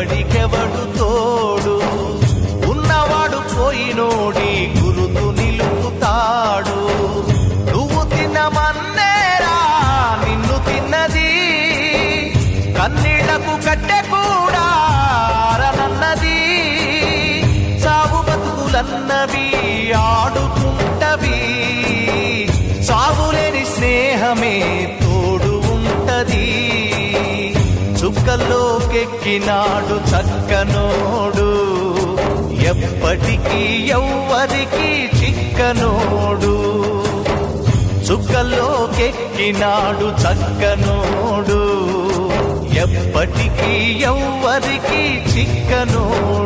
ఎవ్వడికెవడు తోడు, ఉన్నవాడు పోయినోడి గురుతు నిలుపుతాడు. నువ్వు తినమన్నేరా నిన్ను తిన్నది, కన్నీళ్లకు కట్టె కూడా ఆరనన్నది. సాగు బతుకులన్నవి ఆడుకుంటవి, సాగులేని స్నేహమే తోడు ఉంటది. చుక్కల్లోకెక్కినాడు చక్కనోడు, ఎప్పటికీ ఎవ్వరికి చిక్కనోడు. చుక్కల్లోకెక్కినాడు చక్కనోడు, ఎప్పటికీ ఎవ్వరికి చిక్కనోడు.